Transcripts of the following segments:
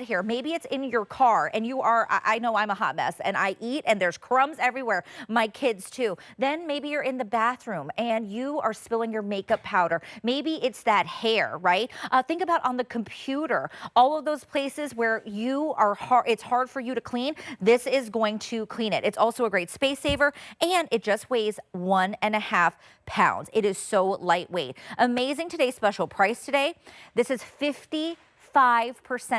here. Maybe it's in your car and you are, I know I'm a hot mess and I eat and there's crumbs everywhere. My kids too. Then maybe you're in the bathroom and you are spilling your makeup powder. Maybe it's that hair, right? Think about on the computer, all of those places where you are it's hard for you to clean. This is going to clean it. It's also a great space saver, and it just weighs 1.5 pounds. It is so lightweight. Amazing today's special price today. This is 55%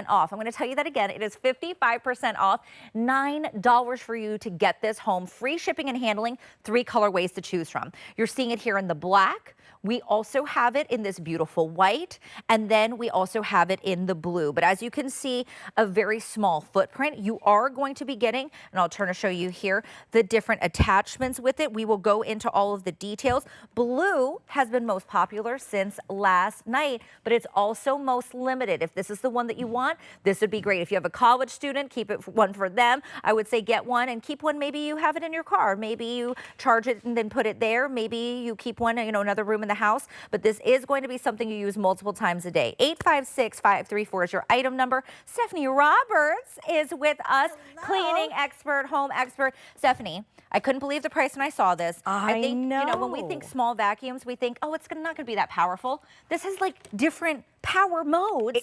off. I'm going to tell you that again. It is 55% off. $9 for you to get this home. Free shipping and handling. 3 colorways to choose from. You're seeing it here in the black. We also have it in this beautiful white, and then we also have it in the blue. But as you can see, a very small footprint. You are going to be getting, and I'll turn to show you here, the different attachments with it. We will go into all of the details. Blue has been most popular since last night, but it's also most limited. If this is the one that you want, this would be great. If you have a college student, keep it one for them. I would say get one and keep one. Maybe you have it in your car. Maybe you charge it and then put it there. Maybe you keep one, another room in the house, but this is going to be something you use multiple times a day. 856-534 is your item number. Stephanie Roberts is with us. Hello. Cleaning expert, home expert. Stephanie, I couldn't believe the price when I saw this. I think, when we think small vacuums, we think, oh, it's not going to be that powerful. This has like different power modes.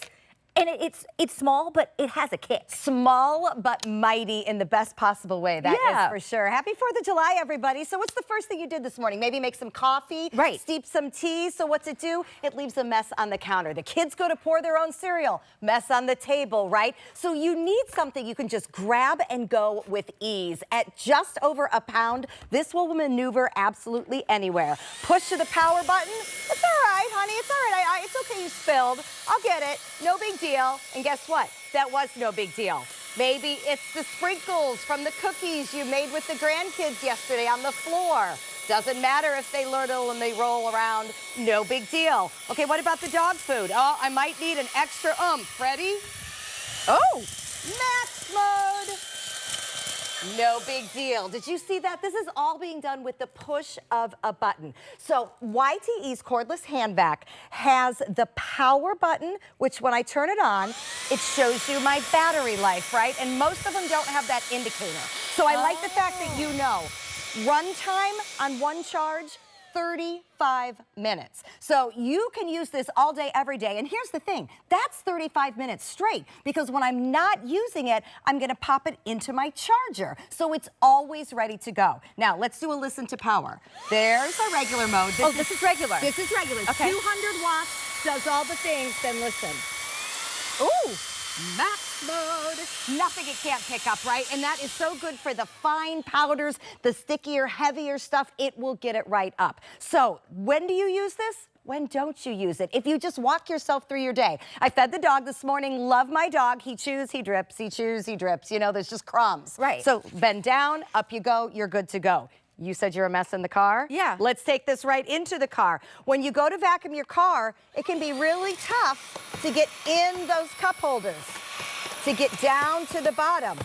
And it's small, but it has a kick. Small, but mighty in the best possible way. That is for sure. Happy 4th of July, everybody. So what's the first thing you did this morning? Maybe make some coffee, steep some tea. So what's it do? It leaves a mess on the counter. The kids go to pour their own cereal, mess on the table, right? So you need something you can just grab and go with ease. At just over a pound, this will maneuver absolutely anywhere. Push to the power button. It's all right, honey. It's all right. It's okay you spilled. I'll get it. No big deal. And guess what? That was no big deal. Maybe it's the sprinkles from the cookies you made with the grandkids yesterday on the floor. Doesn't matter if they lurtle and they roll around. No big deal. Okay, what about the dog food? Oh, I might need an extra Ready? Oh, max mode. No big deal. Did you see that? This is all being done with the push of a button. So YTE's Cordless Hand Vac has the power button, which when I turn it on, it shows you my battery life, right? And most of them don't have that indicator. So I like the fact that you know. Run time on one charge, 35 minutes. So you can use this all day, every day. And here's the thing, that's 35 minutes straight, because when I'm not using it, I'm gonna pop it into my charger. So it's always ready to go. Now, let's do a listen to power. There's our regular mode. This is regular. This is regular. Okay. 200 watts, does all the things, then listen. Ooh. Max mode. Nothing it can't pick up, right? And that is so good for the fine powders, the stickier, heavier stuff. It will get it right up. So when do you use this? When don't you use it? If you just walk yourself through your day. I fed the dog this morning. Love my dog. He chews, he drips. He chews, he drips. There's just crumbs. Right. So bend down, up you go. You're good to go. You said you're a mess in the car? Yeah. Let's take this right into the car. When you go to vacuum your car, it can be really tough to get in those cup holders, to get down to the bottom.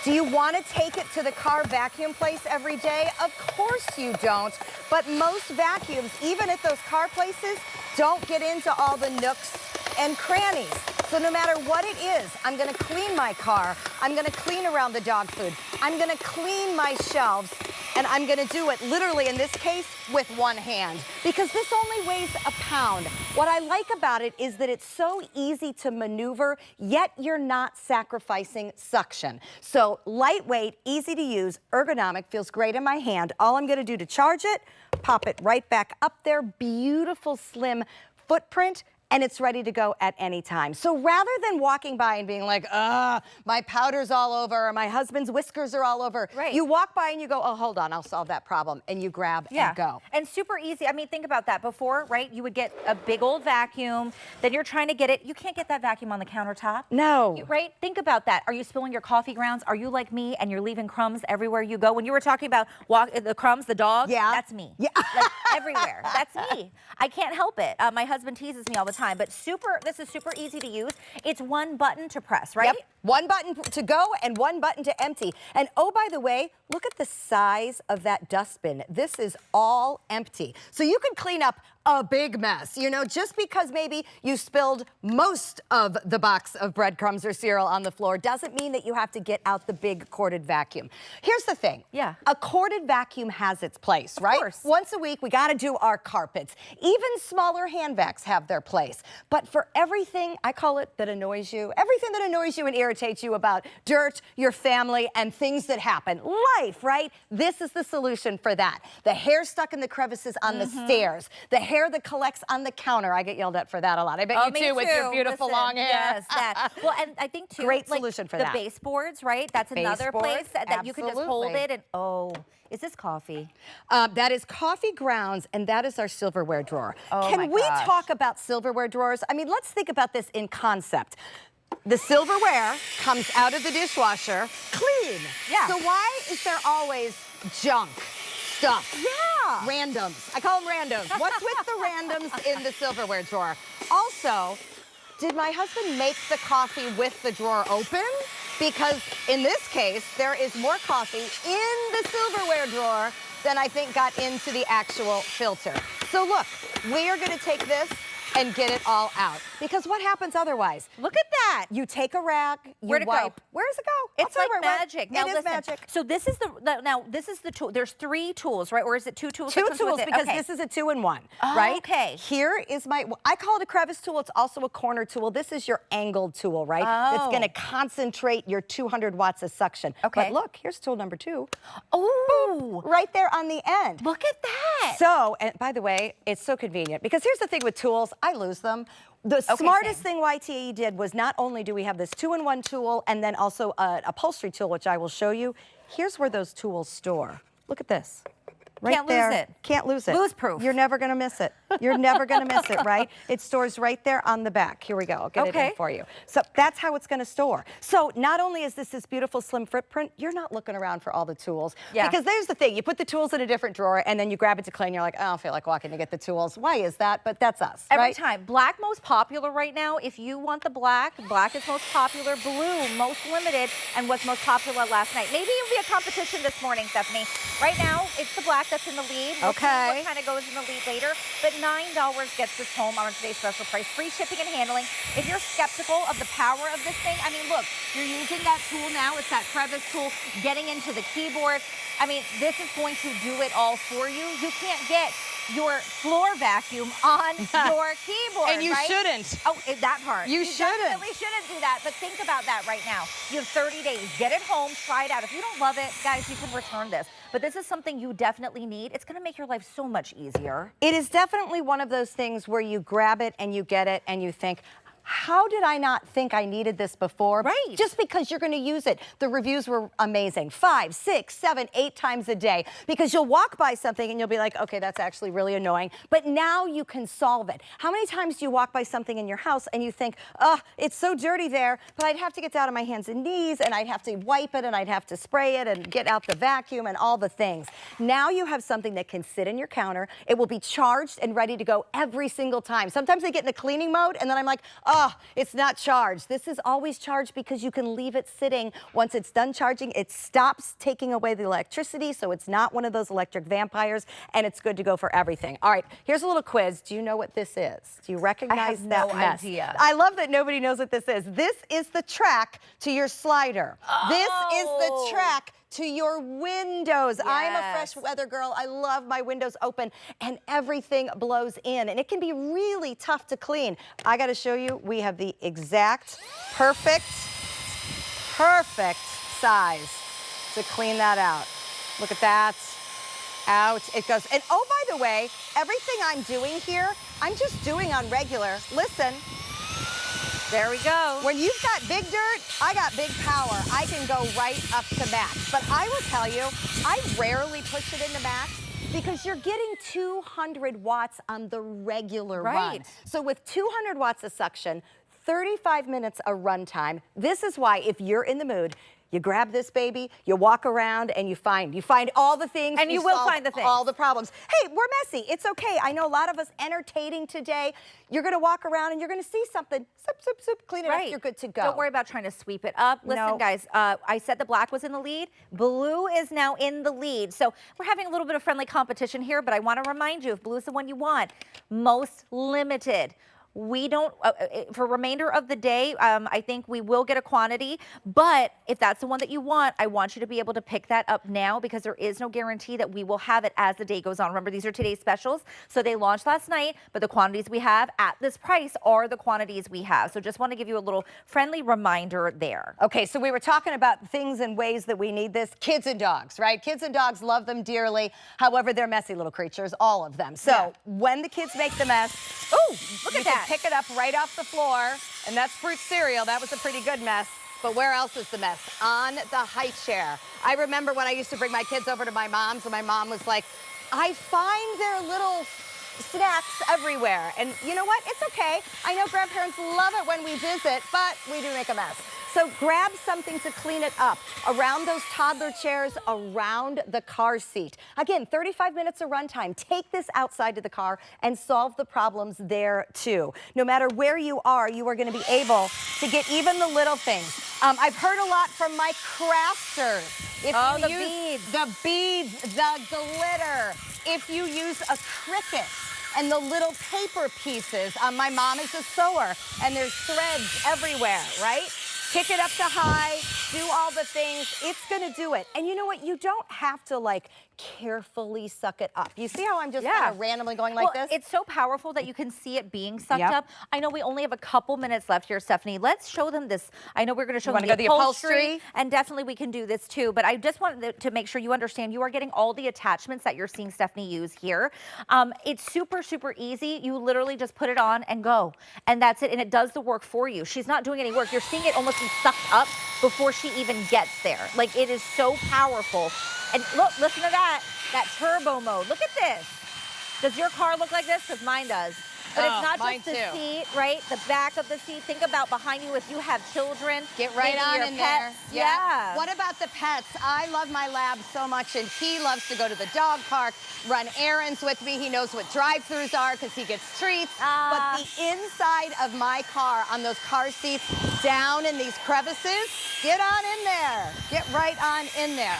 Do you want to take it to the car vacuum place every day? Of course you don't. But most vacuums, even at those car places, don't get into all the nooks and crannies. So no matter what it is, I'm going to clean my car. I'm going to clean around the dog food. I'm going to clean my shelves. And I'm going to do it, literally in this case, with one hand, because this only weighs a pound. What I like about it is that it's so easy to maneuver, yet you're not sacrificing suction. So lightweight, easy to use, ergonomic, feels great in my hand. All I'm going to do to charge it, pop it right back up there. Beautiful, slim footprint. And it's ready to go at any time. So rather than walking by and being like, my powder's all over, or my husband's whiskers are all over, you walk by and you go, oh, hold on, I'll solve that problem. And you grab and go. And super easy. I mean, think about that. Before, right, you would get a big old vacuum, then you're trying to get it. You can't get that vacuum on the countertop. No. Right? Think about that. Are you spilling your coffee grounds? Are you like me and you're leaving crumbs everywhere you go? When you were talking about the crumbs, the dog, that's me. Yeah. Like everywhere. That's me. I can't help it. My husband teases me all the time. But this is super easy to use. It's one button to press, right? Yep. One button to go and one button to empty. And oh, by the way, look at the size of that dustbin. This is all empty. So you can clean up a big mess. You know, just because maybe you spilled most of the box of breadcrumbs or cereal on the floor doesn't mean that you have to get out the big corded vacuum. Here's the thing. Yeah. A corded vacuum has its place, right? Of course. Once a week, we got to do our carpets. Even smaller hand vacs have their place. But for everything, I call it, that annoys you, everything that annoys you and irritates you about dirt, your family, and things that happen, life, right? This is the solution for that. The hair stuck in the crevices on the stairs, the hair that collects on the counter. I get yelled at for that a lot. I bet you too, with your beautiful long hair. Yes, that. Well, and I think too, great solution for that. The baseboards, right? That's another place that you can just hold it and, oh, is this coffee? That is coffee grounds, and that is our silverware drawer. Oh, Can we talk about silverware drawers? I mean, let's think about this in concept. The silverware comes out of the dishwasher clean. Yeah. So why is there always junk? Stuff. Yeah. Randoms. I call them randoms. What's with the randoms in the silverware drawer? Also, did my husband make the coffee with the drawer open? Because in this case, there is more coffee in the silverware drawer than I think got into the actual filter. So look, we are going to take this and get it all out. Because what happens otherwise? Look at that. You take a rag, you Where'd it wipe. go? Where does it go? It's like magic. Now it is listen, magic. So this is the tool. There's 3 tools, right? Or is it 2 tools? Two that comes tools, with it? because Okay. this is a 2-in-1, Oh, right? okay. Here is I call it a crevice tool. It's also a corner tool. This is your angled tool, right? It's going to concentrate your 200 watts of suction. Okay. But look, here's tool number 2. Oh, Right there on the end. look at that. So, and by the way, it's so convenient, because here's the thing with tools, I lose them. The smartest thing YTE did was not only do we have this 2-in-1 tool and then also an upholstery tool, which I will show you. Here's where those tools store. Look at this. Right Can't there. lose it. Can't lose it. Lose proof. You're never going to miss it. You're never going to miss it, right? It stores right there on the back. Here we go. I'll get it in for you. So that's how it's going to store. So not only is this beautiful slim footprint, you're not looking around for all the tools. Yeah. Because there's the thing. You put the tools in a different drawer, and then you grab it to clean. You're like, I don't feel like walking to get the tools. Why is that? But that's us, Every right? time. Black most popular right now. If you want the black is most popular. Blue most limited, and what's most popular last night. Maybe it'll be a competition this morning, Stephanie. Right now, it's the black that's in the lead. We'll see what kind of goes in the lead later. But $9 gets this home on today's special price. Free shipping and handling. If you're skeptical of the power of this thing, I mean, look, you're using that tool now. It's that crevice tool getting into the keyboard. I mean, this is going to do it all for you. You can't get your floor vacuum on your keyboard, And you right? shouldn't. Oh, that part. You shouldn't. Definitely shouldn't do that, but think about that right now. You have 30 days. Get it home, try it out. If you don't love it, guys, you can return this. But this is something you definitely need. It's going to make your life so much easier. It is definitely one of those things where you grab it and you get it and you think, how did I not think I needed this before? Right. Just because you're going to use it. The reviews were amazing. 5, 6, 7, 8 times a day. Because you'll walk by something and you'll be like, okay, that's actually really annoying. But now you can solve it. How many times do you walk by something in your house and you think, oh, it's so dirty there, but I'd have to get down on my hands and knees and I'd have to wipe it and I'd have to spray it and get out the vacuum and all the things. Now you have something that can sit in your counter. It will be charged and ready to go every single time. Sometimes I get in a cleaning mode and then I'm like, oh, it's not charged. This is always charged because you can leave it sitting. Once it's done charging, it stops taking away the electricity, so it's not one of those electric vampires, and it's good to go for everything. All right, here's a little quiz. Do you know what this is? Do you recognize that mess? I have no idea. I love that nobody knows what this is. This is the track to your slider. Oh. This is the track to your windows. Yes. I'm a fresh weather girl. I love my windows open and everything blows in, and it can be really tough to clean. I got to show you, we have the exact perfect size to clean that out. Look at that. Out it goes. And oh, by the way, everything I'm doing here, I'm just doing on regular. Listen. There we go. When you've got big dirt, I got big power. I can go right up to max. But I will tell you, I rarely push it into max because you're getting 200 watts on the regular run. So with 200 watts of suction, 35 minutes of run time, this is why if you're in the mood, You grab this baby, you walk around, and you find all the things. And you will find the things. All the problems. Hey, we're messy. It's okay. I know a lot of us entertaining today. You're going to walk around and you're going to see something. Soup, clean it up. You're good to go. Don't worry about trying to sweep it up. Listen, guys, I said the black was in the lead. Blue is now in the lead. So we're having a little bit of friendly competition here, but I want to remind you, if blue is the one you want, most limited. We don't, for remainder of the day, I think we will get a quantity, but if that's the one that you want, I want you to be able to pick that up now because there is no guarantee that we will have it as the day goes on. Remember, these are today's specials, so they launched last night, but the quantities we have at this price are the quantities we have. So just want to give you a little friendly reminder there. Okay, so we were talking about things and ways that we need this. Kids and dogs, right? Kids and dogs love them dearly. However, they're messy little creatures, all of them. So when the kids make the mess, oh, look at that. Pick it up right off the floor, and that's fruit cereal. That was a pretty good mess. But where else is the mess? On the high chair. I remember when I used to bring my kids over to my mom's, and my mom was like, I find their little snacks everywhere. And you know what? It's okay. I know grandparents love it when we visit, but we do make a mess. So grab something to clean it up around those toddler chairs, around the car seat. Again, 35 minutes of runtime. Take this outside to the car and solve the problems there too. No matter where you are going to be able to get even the little things. I've heard a lot from my crafters. The beads. The beads, the glitter. If you use a cricket and the little paper pieces. My mom is a sewer and there's threads everywhere, right? Kick it up to high, do all the things. It's gonna do it. And you know what? You don't have to like carefully suck it up. You see how I'm just kind of randomly going like this? It's so powerful that you can see it being sucked up. I know we only have a couple minutes left here, Stephanie. Let's show them this. I know we're going to show them the upholstery, and definitely we can do this too. But I just wanted to make sure you understand you are getting all the attachments that you're seeing Stephanie use here. It's super, super easy. You literally just put it on and go, and that's it. And it does the work for you. She's not doing any work. You're seeing it almost be sucked up before she even gets there. Like, it is so powerful. And look, listen to that turbo mode. Look at this. Does your car look like this? Because mine does. But it's not just the seat, right? The back of the seat. Think about behind you if you have children. Get right on in there. Yeah. What about the pets? I love my lab so much, and he loves to go to the dog park, run errands with me. He knows what drive-thrus are because he gets treats. But the inside of my car, on those car seats, down in these crevices, get on in there. Get right on in there.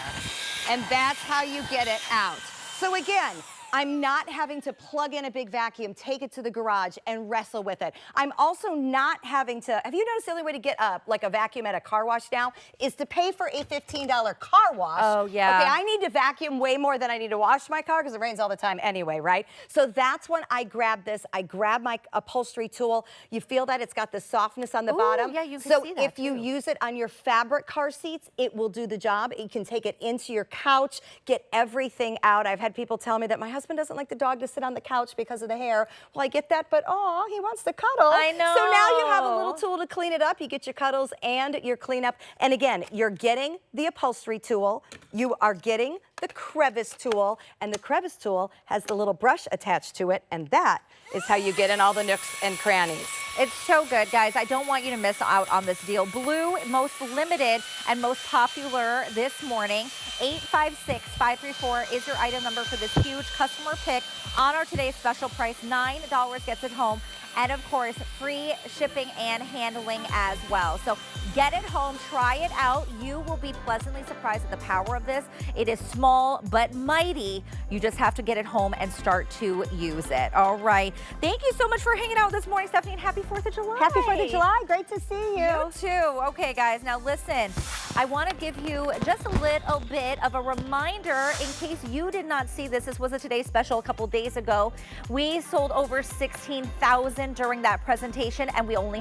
And that's how you get it out. So again, I'm not having to plug in a big vacuum, take it to the garage, and wrestle with it. I'm also not having to, have you noticed the only way to get like a vacuum at a car wash now is to pay for a $15 car wash? Oh, yeah. Okay, I need to vacuum way more than I need to wash my car because it rains all the time anyway, right? So that's when I grab this. I grab my upholstery tool. You feel that it's got the softness on the bottom. Yeah, you can see that So if you use it on your fabric car seats, it will do the job. You can take it into your couch, get everything out. I've had people tell me that my husband doesn't like the dog to sit on the couch because of the hair. Well, I get that, but oh, he wants to cuddle. I know. So now you have a little tool to clean it up. You get your cuddles and your cleanup. And again, you're getting the upholstery tool. You are getting the crevice tool, and the crevice tool has the little brush attached to it, and that is how you get in all the nooks and crannies. It's so good, guys. I don't want you to miss out on this deal. Blue, most limited and most popular this morning. 856-534 is your item number for this huge customer pick on our today's special price. $9 gets it home. And of course, free shipping and handling as well. So get it home, try it out. You will be pleasantly surprised at the power of this. It is small but mighty. You just have to get it home and start to use it. All right. Thank you so much for hanging out this morning, Stephanie, and happy 4th of July. Happy 4th of July. Great to see you. You too. Okay, guys. Now listen, I want to give you just a little bit of a reminder in case you did not see this. This was a Today Special a couple days ago. We sold over 16,000 during that presentation, and we only